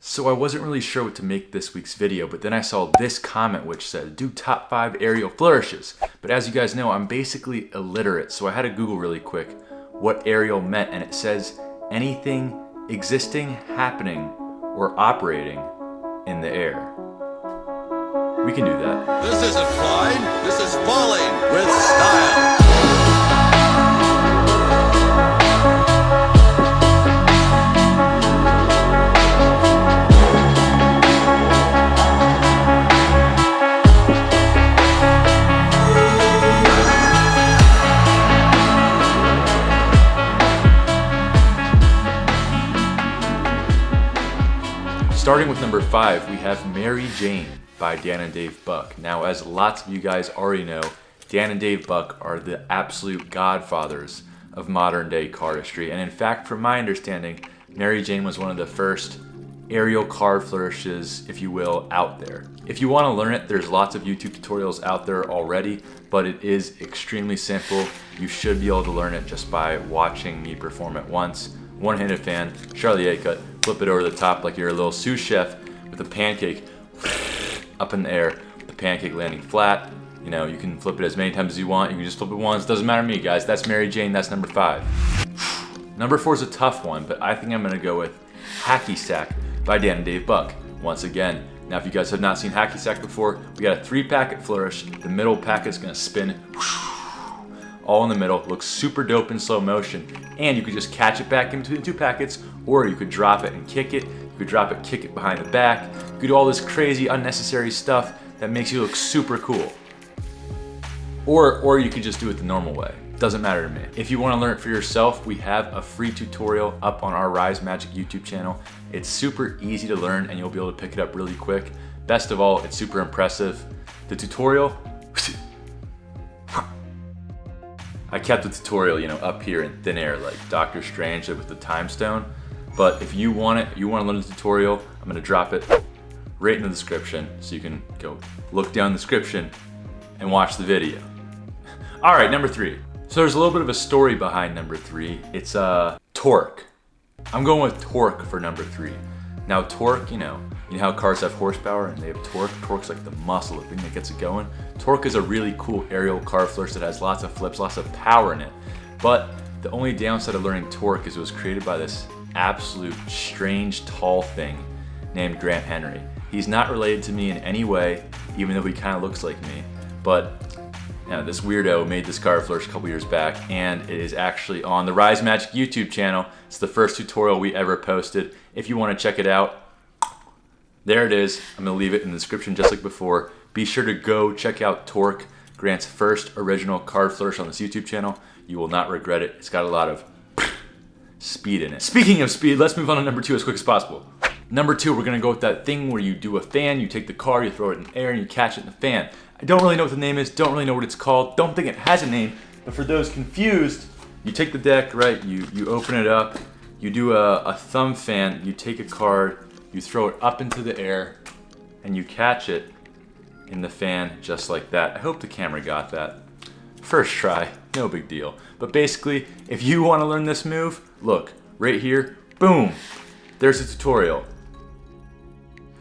So I wasn't really sure what to make this week's video, but then I saw this comment which said, do top 5 aerial flourishes. But as you guys know, I'm basically illiterate, so I had to Google really quick what aerial meant, and it says anything existing, happening, or operating in the air. We can do that. This isn't flying, this is falling with style. Starting with number 5, we have Mary Jane by Dan and Dave Buck. Now, as lots of you guys already know, Dan and Dave Buck are the absolute godfathers of modern day cardistry. And in fact, from my understanding, Mary Jane was one of the first aerial card flourishes, if you will, out there. If you want to learn it, there's lots of YouTube tutorials out there already, but it is extremely simple. You should be able to learn it just by watching me perform it once. One-handed fan, Charlie A-cut, flip it over the top like you're a little sous chef with a pancake up in the air, the pancake landing flat. You know, you can flip it as many times as you want. You can just flip it once. Doesn't matter to me, guys. That's Mary Jane. That's number 5. Number 4 is a tough one, but I think I'm going to go with Hacky Sack by Dan and Dave Buck. Once again, now if you guys have not seen Hacky Sack before, we got a 3-packet flourish. The middle packet's going to spin all in the middle. Looks super dope in slow motion. And you could just catch it back in between the 2 packets, or you could drop it and kick it. You could drop it, kick it behind the back. You could do all this crazy, unnecessary stuff that makes you look super cool. Or you could just do it the normal way. Doesn't matter to me. If you want to learn it for yourself, we have a free tutorial up on our Rise Magic YouTube channel. It's super easy to learn and you'll be able to pick it up really quick. Best of all, it's super impressive. The tutorial, I kept the tutorial, you know, up here in thin air like Doctor Strange did with the time stone. But if you want it, you want to learn the tutorial, I'm going to drop it right in the description so you can go look down the description and watch the video. All right, number 3. So there's a little bit of a story behind number 3. It's torque. I'm going with torque for number 3. Now torque, you know how cars have horsepower and they have torque? Torque's like the muscle, the thing that gets it going. Torque is a really cool aerial card flourish that has lots of flips, lots of power in it. But the only downside of learning torque is it was created by this absolute strange tall thing named Grant Henry. He's not related to me in any way, even though he kind of looks like me. But this weirdo made this card flourish a couple years back, and it is actually on the Rise Magic YouTube channel. It's the first tutorial we ever posted. If you want to check it out, there it is. I'm going to leave it in the description just like before. Be sure to go check out Torque, Grant's first original card flourish on this YouTube channel. You will not regret it. It's got a lot of speed in it. Speaking of speed, let's move on to number 2 as quick as possible. Number 2, we're going to go with that thing where you do a fan, you take the card, you throw it in the air, and you catch it in the fan. I don't really know what the name is, don't really know what it's called, don't think it has a name, but for those confused, you take the deck, right, you open it up, you do a thumb fan, you take a card, you throw it up into the air, and you catch it in the fan just like that. I hope the camera got that. First try, no big deal. But basically, if you want to learn this move, look, right here, boom, there's a tutorial.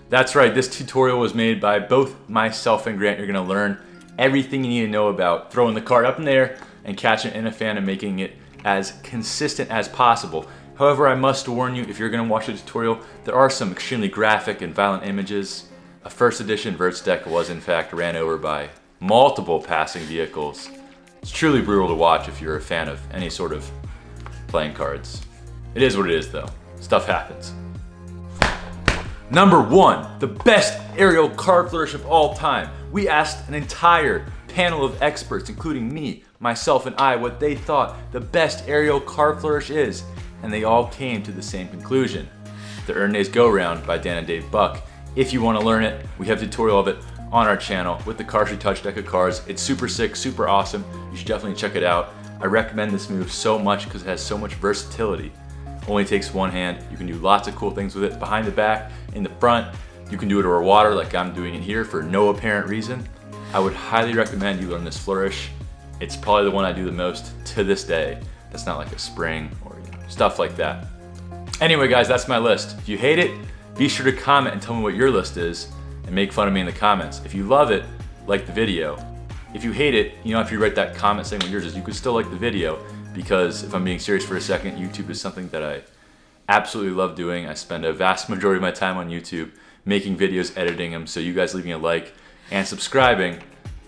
That's right, this tutorial was made by both myself and Grant. You're gonna learn everything you need to know about throwing the card up in the air and catching it in a fan and making it as consistent as possible. However, I must warn you, if you're gonna watch the tutorial, there are some extremely graphic and violent images. A first edition Verts deck was in fact ran over by multiple passing vehicles. It's truly brutal to watch if you're a fan of any sort of playing cards. It is what it is though, stuff happens. Number 1, the best aerial card flourish of all time. We asked an entire panel of experts, including me, myself, and I, what they thought the best aerial card flourish is, and they all came to the same conclusion. The Ernest Go Round by Dan and Dave Buck. If you want to learn it, we have a tutorial of it on our channel with the Cardistry Touch deck of cards. It's super sick, super awesome. You should definitely check it out. I recommend this move so much because it has so much versatility. Only takes one hand. You can do lots of cool things with it. Behind the back, in the front, you can do it over water like I'm doing it here for no apparent reason. I would highly recommend you learn this flourish. It's probably the one I do the most to this day. That's not like a spring or stuff like that. Anyway guys, that's my list. If you hate it, Be sure to comment and tell me what your list is and make fun of me in the comments. If you love it, like the video. If you hate it, you know, if you write that comment saying what yours is, you could still like the video, because if I'm being serious for a second, YouTube is something that I absolutely love doing. I spend a vast majority of my time on YouTube making videos, editing them, so you guys leaving a like and subscribing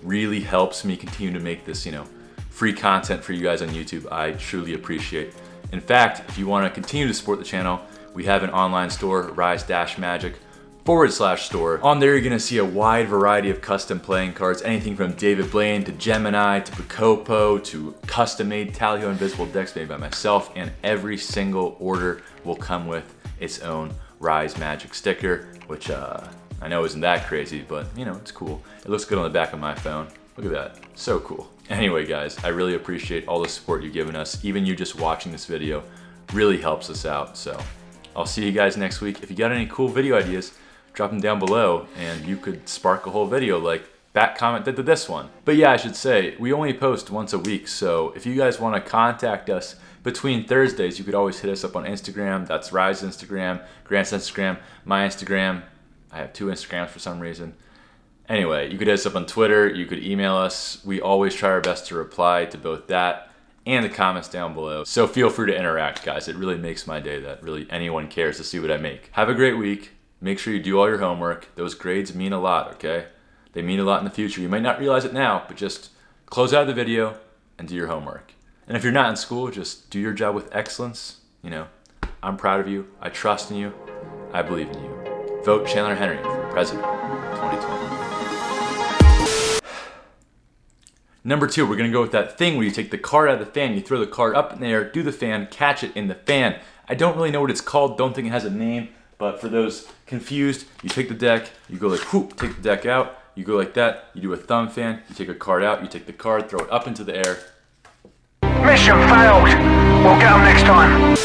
really helps me continue to make this, you know, free content for you guys on YouTube. I truly appreciate. In fact, if you want to continue to support the channel, we have an online store, rise-magic.com/store. On there, you're gonna see a wide variety of custom playing cards, anything from David Blaine to Gemini to Bacopo to custom-made Talley Ho invisible decks made by myself, and every single order will come with its own Rise Magic sticker, which I know isn't that crazy, but you know, it's cool. It looks good on the back of my phone. Look at that, so cool. Anyway guys, I really appreciate all the support you've given us. Even you just watching this video really helps us out, so I'll see you guys next week. If you got any cool video ideas, drop them down below and you could spark a whole video like that comment did to this one. But yeah, I should say, we only post once a week, so if you guys want to contact us between Thursdays, you could always hit us up on Instagram. That's Rise Instagram, Grant's Instagram, my Instagram. I have 2 Instagrams for some reason. Anyway, you could hit us up on Twitter, you could email us. We always try our best to reply to both that and the comments down below. So feel free to interact, guys. It really makes my day that really anyone cares to see what I make. Have a great week. Make sure you do all your homework. Those grades mean a lot, okay? They mean a lot in the future. You might not realize it now, but just close out the video and do your homework. And if you're not in school, just do your job with excellence. You know, I'm proud of you. I trust in you. I believe in you. Vote Chandler Henry for president 2020. Number 2, we're gonna go with that thing where you take the card out of the fan, you throw the card up in the air, do the fan, catch it in the fan. I don't really know what it's called, don't think it has a name, but for those confused, you take the deck, you go like whoop, take the deck out, you go like that, you do a thumb fan, you take a card out, you take the card, throw it up into the air. Mission failed. We'll get them next time.